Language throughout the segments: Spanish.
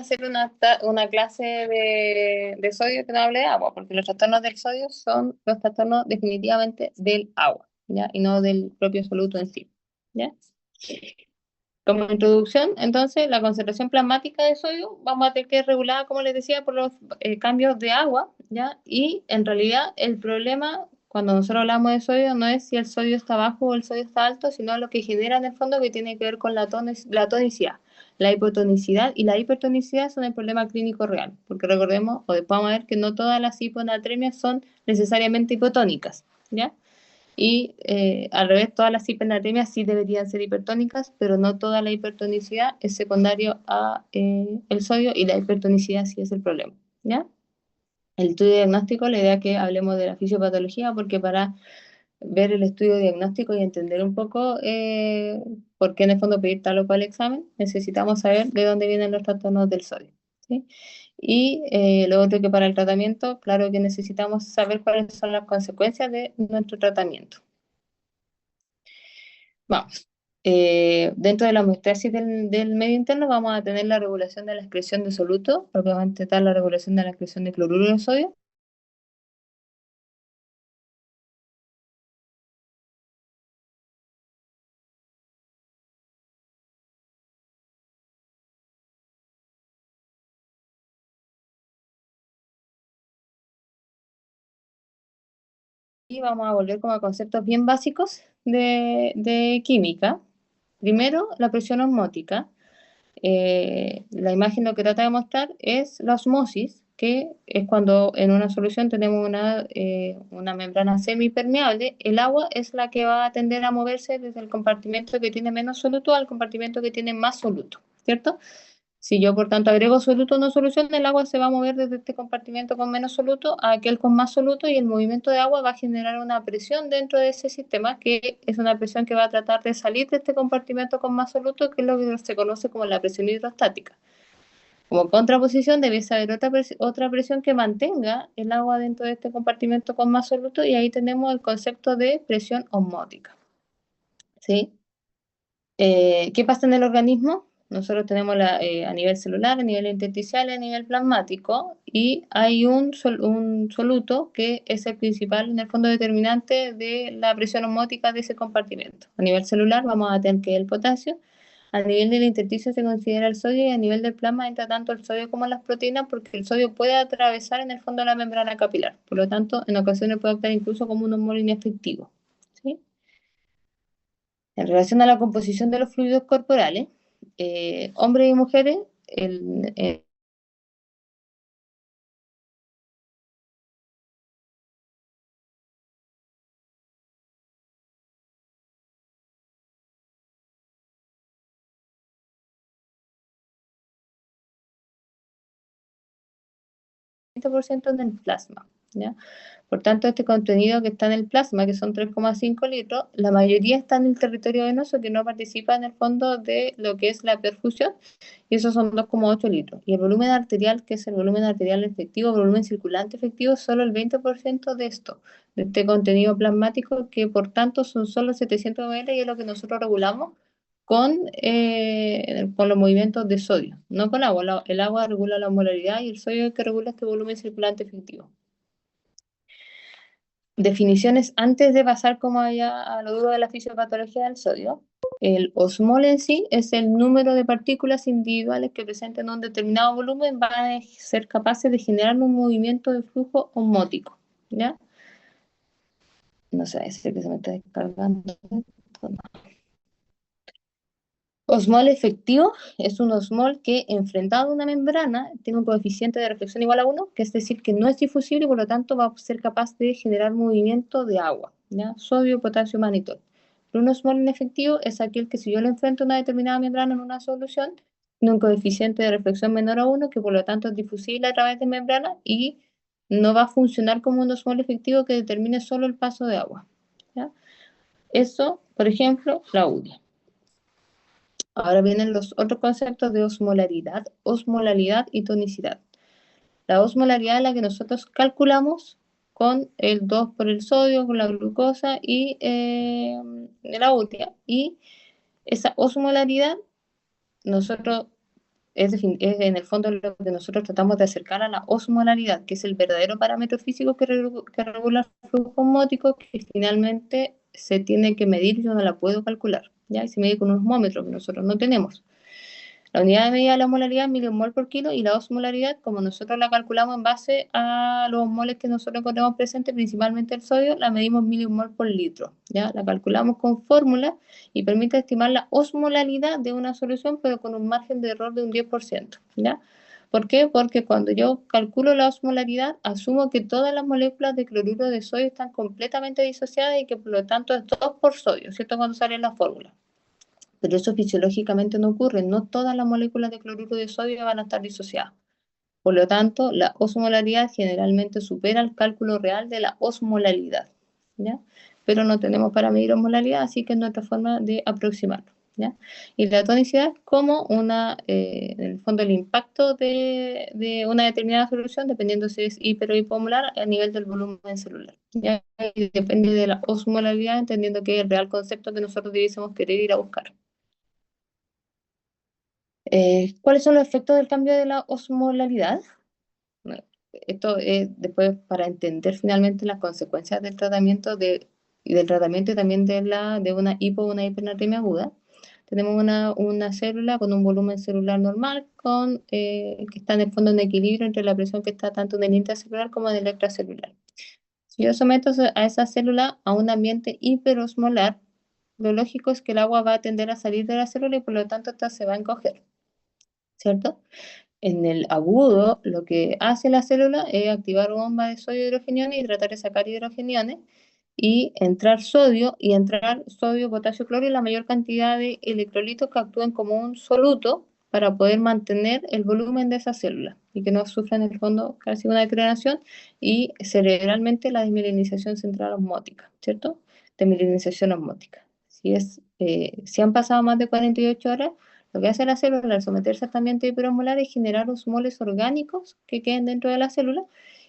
hacer una clase de sodio que no hable de agua, porque los trastornos del sodio son los trastornos definitivamente del agua, ¿ya? Y no del propio soluto en sí, ¿ya? Como introducción, entonces, la concentración plasmática de sodio vamos a tener que regulada, como les decía, por los cambios de agua, ¿ya? Y en realidad el problema, cuando nosotros hablamos de sodio, no es si el sodio está bajo o el sodio está alto, sino lo que genera en el fondo que tiene que ver con la tonicidad, la hipotonicidad y la hipertonicidad son el problema clínico real, porque recordemos, o después vamos a ver que no todas las hiponatremias son necesariamente hipotónicas, ¿ya? Y al revés, todas las hipernatremias sí deberían ser hipertónicas, pero no toda la hipertonicidad es secundario a el sodio y la hipertonicidad sí es el problema, ¿ya? El estudio diagnóstico, la idea es que hablemos de la fisiopatología, porque para ver el estudio diagnóstico y entender un poco por qué en el fondo pedir tal o cual examen, necesitamos saber de dónde vienen los trastornos del sodio, ¿sí? Y lo otro que para el tratamiento, claro que necesitamos saber cuáles son las consecuencias de nuestro tratamiento. Vamos. Dentro de la homeostasis del medio interno vamos a tener la regulación de la excreción de soluto, propiamente tal la regulación de la excreción de cloruro de sodio. Y vamos a volver como a conceptos bien básicos de química. Primero, la presión osmótica. La imagen lo que trata de mostrar es la osmosis, que es cuando en una solución tenemos una membrana semipermeable, el agua es la que va a tender a moverse desde el compartimento que tiene menos soluto al compartimento que tiene más soluto, ¿cierto? Si yo, por tanto, agrego soluto a una solución, el agua se va a mover desde este compartimento con menos soluto a aquel con más soluto y el movimiento de agua va a generar una presión dentro de ese sistema, que es una presión que va a tratar de salir de este compartimento con más soluto, que es lo que se conoce como la presión hidrostática. Como contraposición, debe haber otra presión que mantenga el agua dentro de este compartimento con más soluto y ahí tenemos el concepto de presión osmótica. ¿Sí? ¿Qué pasa en el organismo? Nosotros tenemos a nivel celular, a nivel intersticial y a nivel plasmático, y hay un soluto que es el principal, en el fondo determinante de la presión osmótica de ese compartimento. A nivel celular vamos a tener que el potasio, a nivel del intersticio se considera el sodio y a nivel del plasma entra tanto el sodio como las proteínas porque el sodio puede atravesar en el fondo la membrana capilar. Por lo tanto, en ocasiones puede actuar incluso como un humor inefectivo. ¿Sí? En relación a la composición de los fluidos corporales, hombres y mujeres, el 20% en el plasma, ¿ya? Por tanto, este contenido que está en el plasma, que son 3,5 litros, la mayoría está en el territorio venoso que no participa en el fondo de lo que es la perfusión, y esos son 2,8 litros. Y el volumen arterial, que es el volumen arterial efectivo, volumen circulante efectivo, es solo el 20% de esto, de este contenido plasmático, que por tanto son solo 700 ml y es lo que nosotros regulamos con los movimientos de sodio, no con agua. El agua regula la molaridad y el sodio es el que regula este volumen circulante efectivo. Definiciones antes de pasar como allá a lo duro de la fisiopatología del sodio. El osmol en sí es el número de partículas individuales que presenten un determinado volumen van a ser capaces de generar un movimiento de flujo osmótico, ¿ya? No sé, es que se me está descargando. Osmol efectivo es un osmol que enfrentado a una membrana tiene un coeficiente de reflexión igual a 1, que es decir, que no es difusible y por lo tanto va a ser capaz de generar movimiento de agua, ¿ya? Sodio, potasio, manitol. Pero un osmol inefectivo es aquel que si yo lo enfrento a una determinada membrana en una solución, tiene un coeficiente de reflexión menor a 1, que por lo tanto es difusible a través de membrana y no va a funcionar como un osmol efectivo que determine solo el paso de agua, ¿ya? Eso, por ejemplo, la UDI. Ahora vienen los otros conceptos de osmolaridad y tonicidad. La osmolaridad es la que nosotros calculamos con el 2 por el sodio, con la glucosa y la urea. Y esa osmolaridad, nosotros es en el fondo lo que nosotros tratamos de acercar a la osmolaridad, que es el verdadero parámetro físico que regula el flujo osmótico, que finalmente se tiene que medir y yo no la puedo calcular, ¿ya? Y se mide con un osmómetro que nosotros no tenemos. La unidad de medida de la osmolaridad es milimol por kilo y la osmolaridad, como nosotros la calculamos en base a los moles que nosotros encontramos presentes, principalmente el sodio, la medimos milimol por litro, ¿ya? La calculamos con fórmula y permite estimar la osmolaridad de una solución, pero con un margen de error de un 10%, ¿ya? ¿Por qué? Porque cuando yo calculo la osmolaridad, asumo que todas las moléculas de cloruro de sodio están completamente disociadas y que por lo tanto es 2 por sodio, ¿cierto? Cuando sale la fórmula. Pero eso fisiológicamente no ocurre. No todas las moléculas de cloruro de sodio van a estar disociadas. Por lo tanto, la osmolaridad generalmente supera el cálculo real de la osmolaridad, ¿ya? Pero no tenemos para medir osmolaridad, así que es nuestra forma de aproximarlo, ¿ya? Y la tonicidad es como en el fondo, el impacto de una determinada solución, dependiendo si es hiper o hipomolar, a nivel del volumen celular, ¿ya? Y depende de la osmolaridad, entendiendo que es el real concepto que nosotros debiésemos querer ir a buscar. ¿Cuáles son los efectos del cambio de la osmolaridad? Bueno, esto es después para entender finalmente las consecuencias del tratamiento y del tratamiento y también de una o una hipernatremia aguda. Tenemos una célula con un volumen celular normal, que está en el fondo en equilibrio entre la presión que está tanto en el intracelular como en el extracelular. Si yo someto a esa célula a un ambiente hiperosmolar, lo lógico es que el agua va a tender a salir de la célula y por lo tanto esta se va a encoger, ¿cierto? En el agudo, lo que hace la célula es activar bomba de sodio hidrogeniones y tratar de sacar hidrogeniones y entrar sodio, potasio, cloro y la mayor cantidad de electrolitos que actúen como un soluto para poder mantener el volumen de esa célula y que no sufra en el fondo casi una degradación y cerebralmente la desmielinización central osmótica, ¿cierto? Desmielinización osmótica. Si han pasado más de 48 horas, lo que hace la célula al someterse al ambiente hiperosmolar es generar osmoles orgánicos que queden dentro de la célula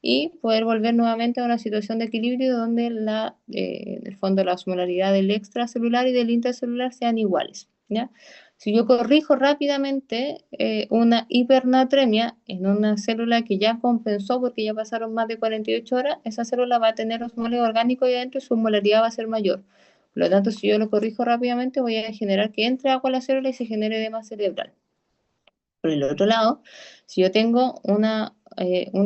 y poder volver nuevamente a una situación de equilibrio donde en el fondo la osmolaridad del extracelular y del intracelular sean iguales, ¿ya? Si yo corrijo rápidamente una hipernatremia en una célula que ya compensó porque ya pasaron más de 48 horas, esa célula va a tener osmoles orgánicos ahí adentro y su osmolaridad va a ser mayor. Por lo tanto, si yo lo corrijo rápidamente, voy a generar que entre agua a la célula y se genere edema cerebral. Por el otro lado, si yo tengo una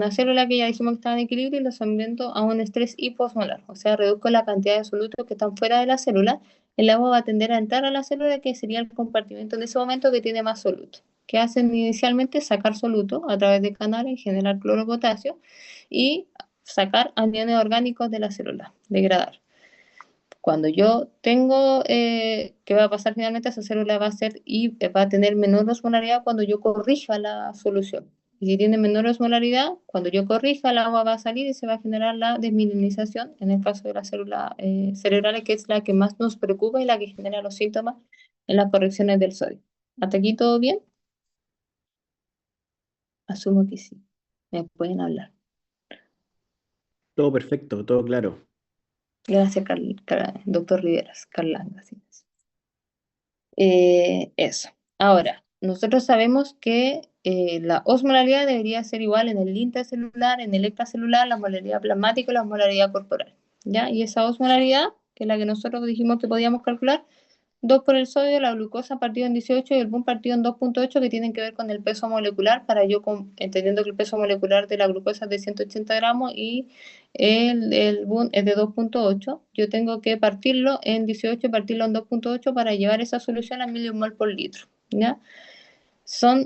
célula que ya dijimos que está en equilibrio y lo sometiendo a un estrés hiposmolar, o sea, reduzco la cantidad de solutos que están fuera de la célula, el agua va a tender a entrar a la célula, que sería el compartimento en ese momento que tiene más soluto. ¿Qué hacen inicialmente? Sacar soluto a través de canales, generar cloro potasio y sacar aniones orgánicos de la célula, degradar. Cuando yo tengo, ¿qué va a pasar finalmente? Esa célula va a tener menor osmolaridad cuando yo corrija la solución. Y si tiene menor osmolaridad, cuando yo corrija, el agua va a salir y se va a generar la desmielinización, en el caso de las células cerebrales, que es la que más nos preocupa y la que genera los síntomas en las correcciones del sodio. ¿Hasta aquí todo bien? Asumo que sí. Me pueden hablar. Todo perfecto, todo claro. Gracias, doctor Riveras, Carla. Gracias. Eso. Ahora, nosotros sabemos que la osmolaridad debería ser igual en el intracelular, en el extracelular, la osmolaridad plasmática y la osmolaridad corporal, ¿ya? Y esa osmolaridad, que es la que nosotros dijimos que podíamos calcular, 2 por el sodio, la glucosa partido en 18 y el BUN partido en 2,8, que tienen que ver con el peso molecular, entendiendo que el peso molecular de la glucosa es de 180 gramos y el BUN es de 2,8, yo tengo que partirlo en 18 y partirlo en 2,8 para llevar esa solución a milimol por litro, ¿ya?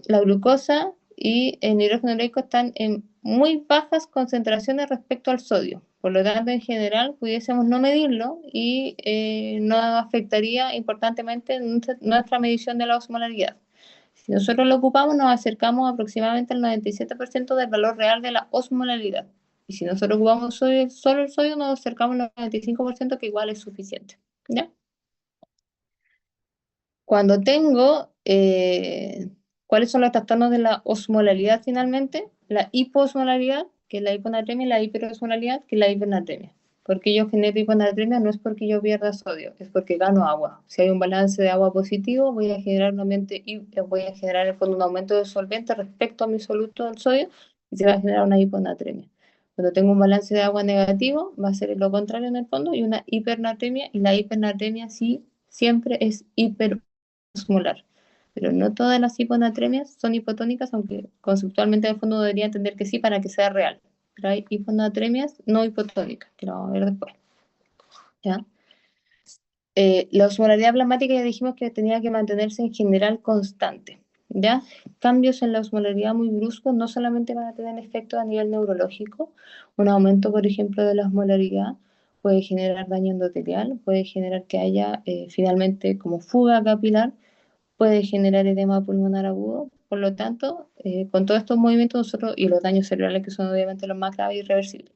La glucosa y el hidrógeno leico están en muy bajas concentraciones respecto al sodio. Por lo tanto, en general, pudiésemos no medirlo y no afectaría importantemente nuestra medición de la osmolaridad. Si nosotros lo ocupamos, nos acercamos aproximadamente al 97% del valor real de la osmolaridad. Y si nosotros ocupamos solo el sodio, nos acercamos al 95%, que igual es suficiente, ¿ya? Cuando tengo, ¿cuáles son los trastornos de la osmolaridad finalmente? La hiposmolaridad, que es la hiponatremia, y la hiperosmolaridad, que es la hipernatremia. Porque yo genero hiponatremia no es porque yo pierda sodio, es porque gano agua. Si hay un balance de agua positivo, voy a generar nuevamente y voy a generar en el fondo un aumento de solvente respecto a mi soluto del sodio y se va a generar una hiponatremia. Cuando tengo un balance de agua negativo, va a ser lo contrario en el fondo y una hipernatremia, y la hipernatremia sí siempre es hiperosmolar. Pero no todas las hiponatremias son hipotónicas, aunque conceptualmente en el fondo debería entender que sí para que sea real. Pero hay hiponatremias no hipotónicas, que lo vamos a ver después. ¿Ya? La osmolaridad plasmática ya dijimos que tenía que mantenerse en general constante. ¿Ya? Cambios en la osmolaridad muy bruscos no solamente van a tener efectos a nivel neurológico, un aumento, por ejemplo, de la osmolaridad puede generar daño endotelial, puede generar que haya finalmente como fuga capilar, puede generar edema pulmonar agudo. Por lo tanto, con todos estos movimientos nosotros, y los daños cerebrales que son obviamente los más graves y irreversibles,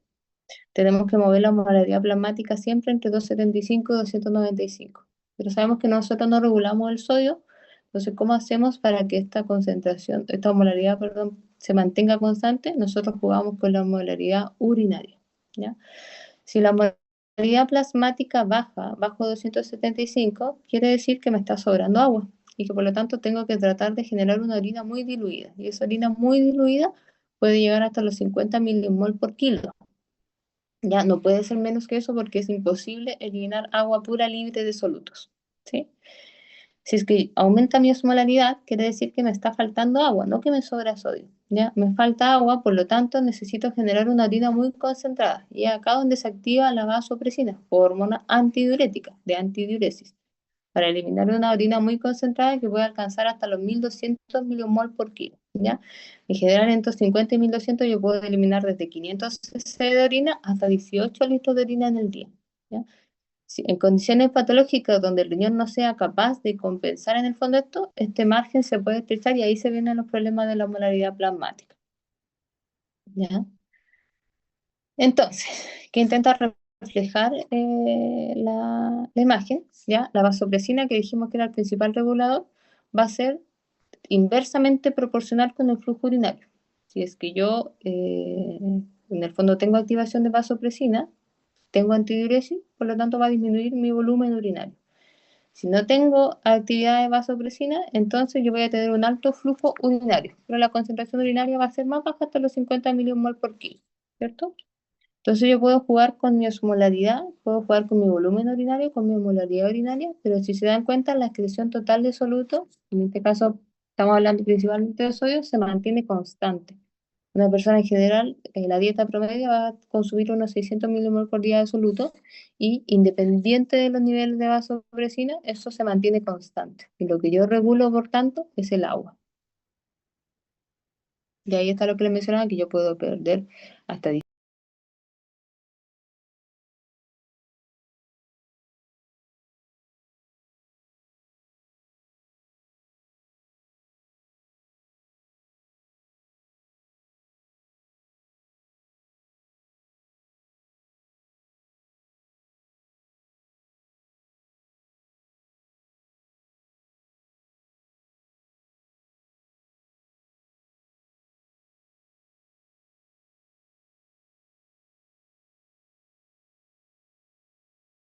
tenemos que mover la osmolaridad plasmática siempre entre 275 y 295. Pero sabemos que nosotros no regulamos el sodio, entonces, ¿cómo hacemos para que esta concentración, esta osmolaridad, perdón, se mantenga constante? Nosotros jugamos con la osmolaridad urinaria, ¿ya? Si la osmolaridad plasmática baja bajo 275, quiere decir que me está sobrando agua y que por lo tanto tengo que tratar de generar una orina muy diluida. Y esa orina muy diluida puede llegar hasta los 50 milimol por kilo. Ya no puede ser menos que eso porque es imposible eliminar agua pura libre de solutos, ¿sí? Si es que aumenta mi osmolaridad, quiere decir que me está faltando agua, no que me sobra sodio. ¿Ya? Me falta agua, por lo tanto necesito generar una orina muy concentrada. Y es acá donde se activa la vasopresina, hormona antidiurética, de antidiuresis, para eliminar una orina muy concentrada que puede alcanzar hasta los 1200 milimol por kilo. ¿Ya? En general, entre 50 y 1200 yo puedo eliminar desde 500 cc de orina hasta 18 litros de orina en el día. ¿Ya? Si en condiciones patológicas donde el riñón no sea capaz de compensar en el fondo esto, este margen se puede estrechar y ahí se vienen los problemas de la osmolaridad plasmática. ¿Ya? Entonces, ¿qué intenta reflejar la imagen? ¿Ya? La vasopresina, que dijimos que era el principal regulador, va a ser inversamente proporcional con el flujo urinario. Si es que yo, en el fondo, tengo activación de vasopresina, tengo antidiuresis, por lo tanto va a disminuir mi volumen urinario. Si no tengo actividad de vasopresina, entonces yo voy a tener un alto flujo urinario, pero la concentración urinaria va a ser más baja hasta los 50 milimol por kilo, ¿cierto? Entonces yo puedo jugar con mi osmolaridad, puedo jugar con mi volumen urinario, con mi osmolaridad urinaria, pero si se dan cuenta, la excreción total de soluto, en este caso estamos hablando principalmente de sodio, se mantiene constante. Una persona en general, la dieta promedio va a consumir unos 600 milimol por día de soluto y independiente de los niveles de vasopresina, eso se mantiene constante. Y lo que yo regulo, por tanto, es el agua. Y ahí está lo que le mencionaba, que yo puedo perder hasta